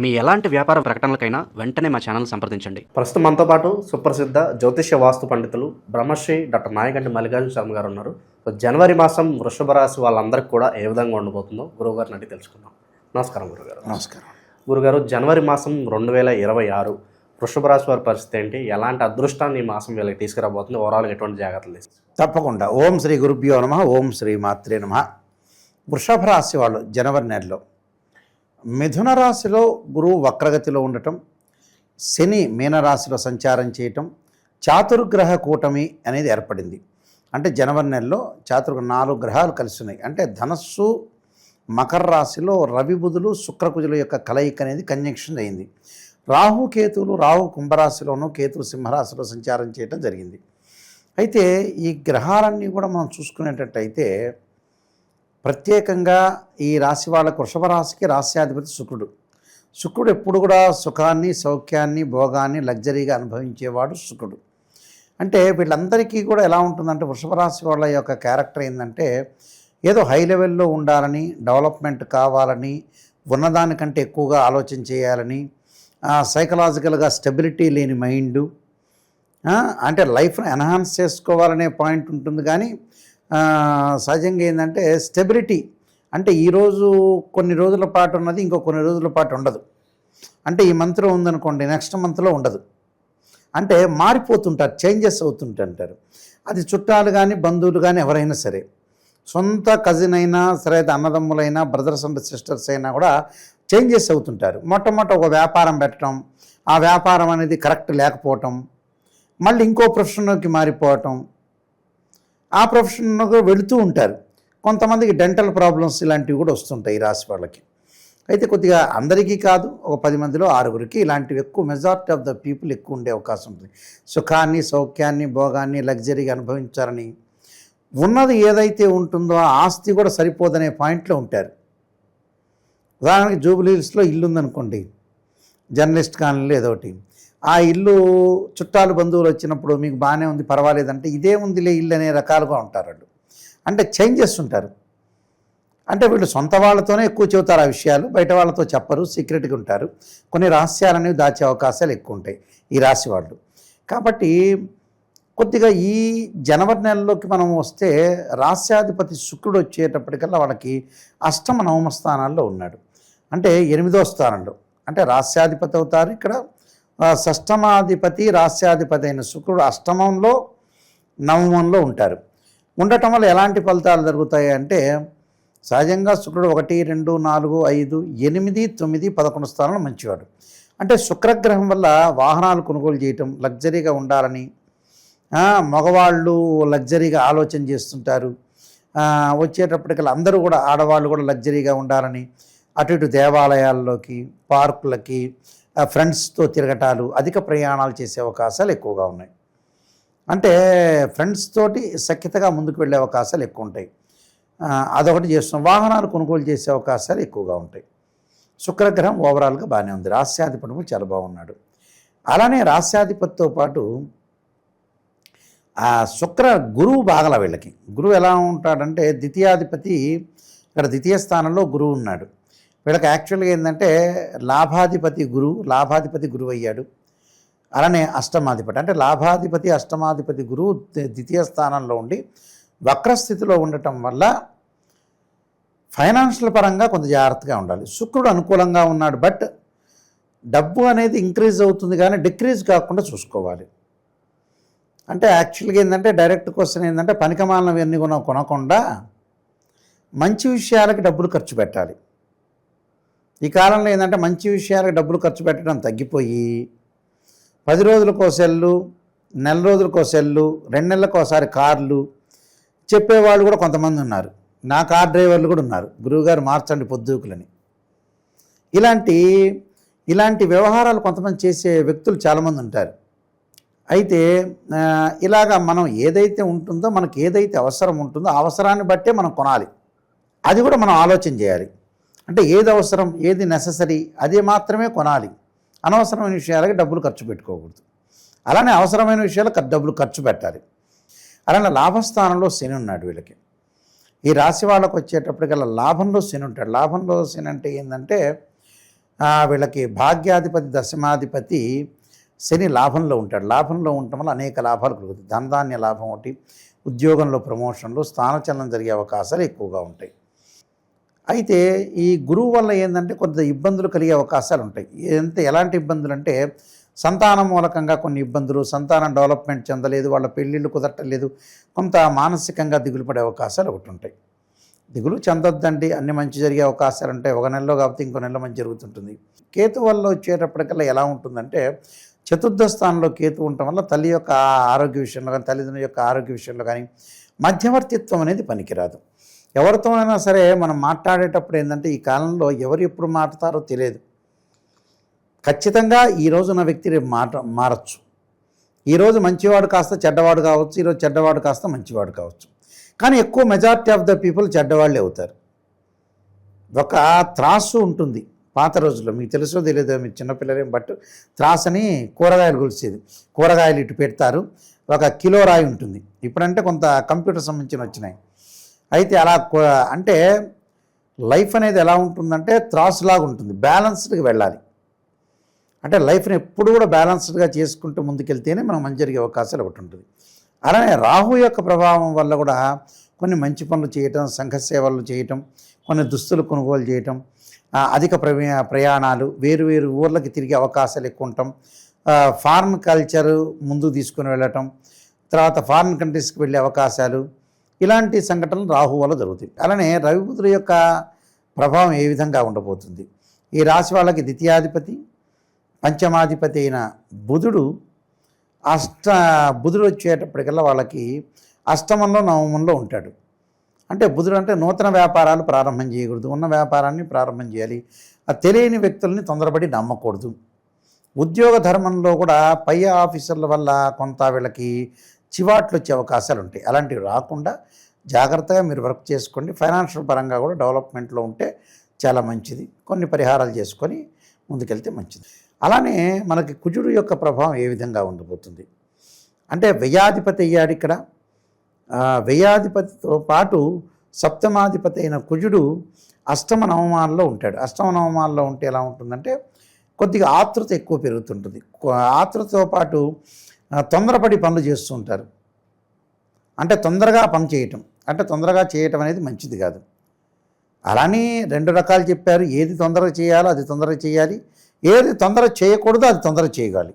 మీ ఎలాంటి వ్యాపార ప్రకటనలకైనా వెంటనే మా ఛానల్ సంప్రదించండి. ప్రస్తుతం మనతో పాటు సుప్రసిద్ధ జ్యోతిష్య వాస్తు పండితులు బ్రహ్మశ్రీ డాక్టర్ నాయకంటి మల్లికార్జున శర్మ గారు ఉన్నారు. జనవరి మాసం వృషభ రాశి వాళ్ళందరికీ కూడా ఏ విధంగా ఉండబోతుందో గురువుగారిని అడిగి తెలుసుకుందాం. నమస్కారం గురుగారు. నమస్కారం గురుగారు, జనవరి మాసం 2026 వృషభ రాశి వారి పరిస్థితి ఏంటి? ఎలాంటి అదృష్టాన్ని ఈ మాసం వీళ్ళకి తీసుకురాబోతుంది? ఓవరాల్గా ఎటువంటి జాగ్రత్తలు తీసుకుంటారు? తప్పకుండా. ఓం శ్రీ గురుభ్యో నమః. ఓం శ్రీ మాత్రే నమః. వృషభ రాశి వాళ్ళు జనవరి నెలలో మిథున రాశిలో గురువు వక్రగతిలో ఉండటం, శని మీనరాశిలో సంచారం చేయటం, చాతుర్గ్రహ కూటమి అనేది ఏర్పడింది. అంటే జనవరి నెలలో 4 గ్రహాలు కలిసి ఉన్నాయి. అంటే ధనస్సు మకర రాశిలో రవి బుధులు శుక్రకుజుల యొక్క కలయిక అనేది కంజంక్షన్ అయింది. రాహు కుంభరాశిలోనూ కేతువు సింహరాశిలో సంచారం చేయటం జరిగింది. అయితే ఈ గ్రహాలన్నీ కూడా మనం చూసుకునేటట్టయితే ప్రత్యేకంగా ఈ రాశి వాళ్ళకు వృషభ రాశికి రాశ్యాధిపతి శుక్రుడు ఎప్పుడు కూడా సుఖాన్ని, సౌఖ్యాన్ని, భోగాన్ని, లగ్జరీగా అనుభవించేవాడు శుక్రుడు. అంటే వీళ్ళందరికీ కూడా ఎలా ఉంటుందంటే వృషభ రాశి వాళ్ళ యొక్క క్యారెక్టర్ ఏంటంటే ఏదో హై లెవెల్లో ఉండాలని, డెవలప్మెంట్ కావాలని, ఉన్నదానికంటే ఎక్కువగా ఆలోచన చేయాలని, సైకలాజికల్గా స్టెబిలిటీ లేని మైండు, అంటే లైఫ్ను ఎన్హాన్స్ చేసుకోవాలనే పాయింట్ ఉంటుంది. కానీ సహజంగా ఏంటంటే స్టెబిలిటీ అంటే ఈరోజు కొన్ని రోజుల పాటు ఉన్నది, ఇంకో కొన్ని రోజుల పాటు ఉండదు. అంటే ఈ మంత్లో ఉందనుకోండి, నెక్స్ట్ మంత్లో ఉండదు. అంటే మారిపోతుంటారు, చేంజెస్ అవుతుంటారు. అది చుట్టాలు కానీ, బంధువులు కానీ, ఎవరైనా సరే, సొంత కజిన్ అయినా సరే, అన్నదమ్ములైనా, బ్రదర్స్ అండ్ సిస్టర్స్ అయినా కూడా చేంజెస్ అవుతుంటారు. మొట్టమొదట ఒక వ్యాపారం పెట్టడం, ఆ వ్యాపారం అనేది కరెక్ట్ లేకపోవటం, మళ్ళీ ఇంకో ప్రొఫెషన్లోకి మారిపోవటం, ఆ ప్రొఫెషన్లోకి వెళుతూ ఉంటారు. కొంతమందికి డెంటల్ ప్రాబ్లమ్స్ ఇలాంటివి కూడా వస్తుంటాయి ఈ రాశి వాళ్ళకి. అయితే కొద్దిగా అందరికీ కాదు, ఒక 10 మందిలో 6గురికి ఇలాంటివి ఎక్కువ, మెజారిటీ ఆఫ్ ద పీపుల్ ఎక్కువ ఉండే అవకాశం ఉంటుంది. సుఖాన్ని, సౌఖ్యాన్ని, భోగాన్ని, లగ్జరీగా అనుభవించాలని, ఉన్నది ఏదైతే ఉంటుందో ఆ ఆస్తి కూడా సరిపోదనే పాయింట్లో ఉంటారు. ఉదాహరణకి జూబ్లీహిల్స్లో ఇల్లు ఉందనుకోండి, జర్నలిస్ట్ కాలనీలో ఏదోటి, ఆ ఇల్లు చుట్టాలు బంధువులు వచ్చినప్పుడు మీకు బాగానే ఉంది, పర్వాలేదంటే ఇదే ఉందిలే ఇల్లు అనే రకాలుగా ఉంటారు వాళ్ళు. అంటే చేంజెస్ ఉంటారు. అంటే వీళ్ళు సొంత వాళ్ళతోనే ఎక్కువ చెబుతారు ఆ విషయాలు, బయట వాళ్ళతో చెప్పరు, సీక్రెట్గా ఉంటారు. కొన్ని రహస్యాలనేవి దాచే అవకాశాలు ఎక్కువ ఉంటాయి ఈ రాశి వాళ్ళు. కాబట్టి కొద్దిగా ఈ జనవరి నెలలోకి మనం వస్తే రాస్యాధిపతి శుక్రుడు వచ్చేటప్పటికల్లా వాళ్ళకి అష్టమ నవమ స్థానాల్లో ఉన్నాడు. అంటే 8వ స్థానంలో, అంటే రాస్యాధిపతి అవుతారు. ఇక్కడ షష్టమాధిపతి రాస్యాధిపతి అయిన శుక్రుడు అష్టమంలో, నవమంలో ఉంటారు. ఉండటం వల్ల ఎలాంటి ఫలితాలు జరుగుతాయి అంటే సహజంగా శుక్రుడు 1, 2, 4, 5, 8, 9, 11 స్థానంలో మంచివాడు. అంటే శుక్రగ్రహం వల్ల వాహనాలు కొనుగోలు చేయటం, లగ్జరీగా ఉండాలని, మగవాళ్ళు లగ్జరీగా ఆలోచన చేస్తుంటారు. వచ్చేటప్పటికల్లా అందరూ కూడా, ఆడవాళ్ళు కూడా లగ్జరీగా ఉండాలని అటు ఇటు దేవాలయాల్లోకి, పార్కులకి, ఫ్రెండ్స్తో తిరగటాలు, అధిక ప్రయాణాలు చేసే అవకాశాలు ఎక్కువగా ఉన్నాయి. అంటే ఫ్రెండ్స్ తోటి సఖ్యతగా ముందుకు వెళ్ళే అవకాశాలు ఎక్కువ ఉంటాయి. అదొకటి చేస్తున్నాం. వాహనాలు కొనుగోలు చేసే అవకాశాలు ఎక్కువగా ఉంటాయి. శుక్రగ్రహం ఓవరాల్గా బాగానే ఉంది. రాస్యాధిపతి చాలా బాగున్నాడు. అలానే రాస్యాధిపతితో పాటు గురువు బాగల వీళ్ళకి. గురువు ఎలా ఉంటాడంటే ద్వితీయాధిపతి, ఇక్కడ ద్వితీయ స్థానంలో గురువు ఉన్నాడు. వీళ్ళకి యాక్చువల్గా ఏంటంటే లాభాధిపతి గురువు అయ్యాడు. అలానే అష్టమాధిపతి, అంటే లాభాధిపతి, అష్టమాధిపతి గురువు ద్వితీయ స్థానంలో ఉండి వక్రస్థితిలో ఉండటం వల్ల ఫైనాన్షియల్ పరంగా కొంత జాగ్రత్తగా ఉండాలి. శుక్రుడు అనుకూలంగా ఉన్నాడు, బట్ డబ్బు అనేది ఇంక్రీజ్ అవుతుంది కానీ డిక్రీజ్ కాకుండా చూసుకోవాలి. అంటే యాక్చువల్గా ఏంటంటే డైరెక్ట్ క్వశ్చన్ ఏంటంటే పనికిమాలినవన్నీ కొనకుండా మంచి విషయాలకి డబ్బులు ఖర్చు పెట్టాలి. ఈ కాలంలో ఏంటంటే మంచి విషయాలకు డబ్బులు ఖర్చు పెట్టడం తగ్గిపోయి 10 రోజులకో సెల్లు, నెల రోజులకో సెల్లు, 2 నెలలకోసారి కార్లు చెప్పేవాళ్ళు కూడా కొంతమంది ఉన్నారు. నా కార్ డ్రైవర్లు కూడా ఉన్నారు, గురువుగారు మార్చండి పొద్దుకులని. ఇలాంటి వ్యవహారాలు కొంతమంది చేసే వ్యక్తులు చాలామంది ఉంటారు. అయితే ఇలాగా మనం ఏదైతే ఉంటుందో, మనకి ఏదైతే అవసరం ఉంటుందో ఆ అవసరాన్ని బట్టే మనం కొనాలి. అది కూడా మనం ఆలోచన చేయాలి. అంటే ఏది అవసరం, ఏది నెససరీ, అదే మాత్రమే కొనాలి. అనవసరమైన విషయాలకి డబ్బులు ఖర్చు పెట్టుకోకూడదు. అలానే అవసరమైన విషయాలకు డబ్బులు ఖర్చు పెట్టాలి. అలానే లాభస్థానంలో శని ఉన్నాడు వీళ్ళకి. ఈ రాశి వాళ్ళకు వచ్చేటప్పటికల్లా లాభంలో శని ఉంటాడు. లాభంలో శని అంటే ఏంటంటే వీళ్ళకి భాగ్యాధిపతి దశమాధిపతి శని లాభంలో ఉంటాడు. లాభంలో ఉండటం వల్ల అనేక లాభాలు కలుగుతాయి. ధనధాన్య లాభం ఒకటి, ఉద్యోగంలో ప్రమోషన్లు, స్థానచలనం జరిగే అవకాశాలు ఎక్కువగా ఉంటాయి. అయితే ఈ గురువు వల్ల ఏంటంటే కొంత ఇబ్బందులు కలిగే అవకాశాలు ఉంటాయి. ఎలాంటి ఇబ్బందులు అంటే సంతానం మూలకంగా కొన్ని ఇబ్బందులు, సంతానం డెవలప్మెంట్ చెందలేదు, వాళ్ళ పెళ్ళిళ్ళు కుదరటలేదు, కొంత మానసికంగా దిగులు పడే అవకాశాలు ఒకటి ఉంటాయి. దిగులు చెందొద్దండి, అన్ని మంచి జరిగే అవకాశాలు ఉంటాయి. ఒక నెలలో కాబట్టి ఇంకో నెలలో మంచి జరుగుతుంటుంది. కేతు వల్ల వచ్చేటప్పటికల్లా ఎలా ఉంటుందంటే చతుర్థ స్థానంలో కేతు ఉండటం వల్ల తల్లి యొక్క ఆరోగ్య విషయంలో కానీ, తల్లిదండ్రుల యొక్క ఆరోగ్య విషయంలో కానీ మధ్యవర్తిత్వం అనేది పనికిరాదు. ఎవరితోనైనా సరే మనం మాట్లాడేటప్పుడు ఏంటంటే ఈ కాలంలో ఎవరు ఎప్పుడు మాట్లాడతారో తెలియదు. ఖచ్చితంగా ఈ రోజున వ్యక్తి రేపు మారచ్చు. ఈరోజు మంచివాడు కాస్త చెడ్డవాడు కావచ్చు, ఈరోజు చెడ్డవాడు కాస్త మంచివాడు కావచ్చు. కానీ ఎక్కువ మెజారిటీ ఆఫ్ ద పీపుల్ చెడ్డవాళ్ళే అవుతారు. ఒక త్రాసు ఉంటుంది పాత రోజుల్లో, మీకు తెలుసో తెలియదు, మీరు చిన్నపిల్లలేం, బట్ త్రాస్ అని కూరగాయలు కొలిసేది. కూరగాయలు ఇటు పెడతారు, ఒక కిలో రాయి ఉంటుంది. ఇప్పుడంటే కొంత కంప్యూటర్ సంబంధించిన వచ్చినాయి. అయితే అలా అంటే లైఫ్ అనేది ఎలా ఉంటుందంటే త్రాస్ లాగా ఉంటుంది, బ్యాలెన్స్డ్గా వెళ్ళాలి. అంటే లైఫ్ని ఎప్పుడు కూడా బ్యాలెన్స్డ్గా చేసుకుంటూ ముందుకెళ్తేనే మనం మంచి జరిగే అవకాశాలు ఒకటి ఉంటుంది. అలానే రాహు యొక్క ప్రభావం వల్ల కూడా కొన్ని మంచి పనులు చేయటం, సంఘ సేవలు చేయటం, కొన్ని దుస్తులు కొనుగోలు చేయటం, అధిక ప్రయాణాలు, వేరు వేరు ఊర్లకి తిరిగే అవకాశాలు ఎక్కువ ఉండటం, ఫారిన్ కల్చర్ ముందుకు తీసుకుని వెళ్ళటం, తర్వాత ఫారిన్ కంట్రీస్కి వెళ్ళే అవకాశాలు, ఇలాంటి సంఘటనలు రాహు వల్ల జరుగుతాయి. అలానే రవిబుధుల యొక్క ప్రభావం ఏ విధంగా ఉండబోతుంది? ఈ రాశి వాళ్ళకి ద్వితీయాధిపతి, పంచమాధిపతి అయిన బుధుడు బుధుడు వచ్చేటప్పటికల్లా వాళ్ళకి అష్టమంలో నవమంలో ఉంటాడు. అంటే బుధుడు అంటే నూతన వ్యాపారాలు ప్రారంభం చేయకూడదు, ఉన్న వ్యాపారాన్ని ప్రారంభం చేయాలి. ఆ తెలియని వ్యక్తుల్ని తొందరపడి నమ్మకూడదు. ఉద్యోగ ధర్మంలో కూడా పై ఆఫీసర్ల వల్ల కొంత వీళ్ళకి చివాట్లు వచ్చే అవకాశాలు ఉంటాయి. అలాంటివి రాకుండా జాగ్రత్తగా మీరు వర్క్ చేసుకోండి. ఫైనాన్షియల్ పరంగా కూడా డెవలప్మెంట్లో ఉంటే చాలా మంచిది. కొన్ని పరిహారాలు చేసుకొని ముందుకెళ్తే మంచిది. అలానే మనకి కుజుడు యొక్క ప్రభావం ఏ విధంగా ఉండబోతుంది అంటే వ్యయాధిపతి అయ్యాడు ఇక్కడ. వ్యయాధిపతితో పాటు సప్తమాధిపతి అయిన కుజుడు అష్టమ నవమాల్లో ఉంటాడు. అష్టమ నవమాల్లో ఉంటే ఎలా ఉంటుందంటే కొద్దిగా ఆతృత ఎక్కువ పెరుగుతుంటుంది. ఆతృతతో పాటు తొందరపడి పనులు చేస్తూ ఉంటారు. అంటే తొందరగా పని చేయటం, అంటే తొందరగా చేయటం అనేది మంచిది కాదు. అలానే రెండు రకాలు చెప్పారు. ఏది తొందరగా చేయాలో అది తొందరగా చేయాలి, ఏది తొందరగా చేయకూడదో అది తొందరగా చేయగాలి.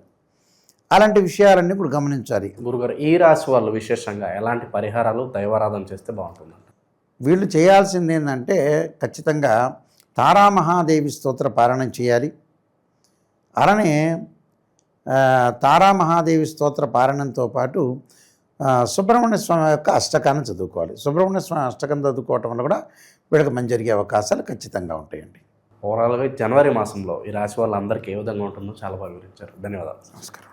అలాంటి విషయాలన్నీ ఇప్పుడు గమనించాలి. గురుగారు, ఈ రాశి వాళ్ళు విశేషంగా ఎలాంటి పరిహారాలు, దైవారాధన చేస్తే బాగుంటుందంట? వీళ్ళు చేయాల్సింది ఏంటంటే ఖచ్చితంగా తారామహాదేవి స్తోత్ర పారాయణం చేయాలి. అలానే తారామహాదేవి స్తోత్ర పారాయణంతో పాటు సుబ్రహ్మణ్య స్వామి యొక్క అష్టకాన్ని చదువుకోవాలి. సుబ్రహ్మణ్య స్వామి అష్టకం చదువుకోవటం వల్ల కూడా వీళ్ళకి మంచి జరిగే అవకాశాలు ఖచ్చితంగా ఉంటాయండి. ఓవరాల్గా జనవరి మాసంలో ఈ రాశి వాళ్ళందరికీ ఏ విధంగా ఉంటుందో చాలా బాగా వివరించారు. ధన్యవాదాలు. నమస్కారం.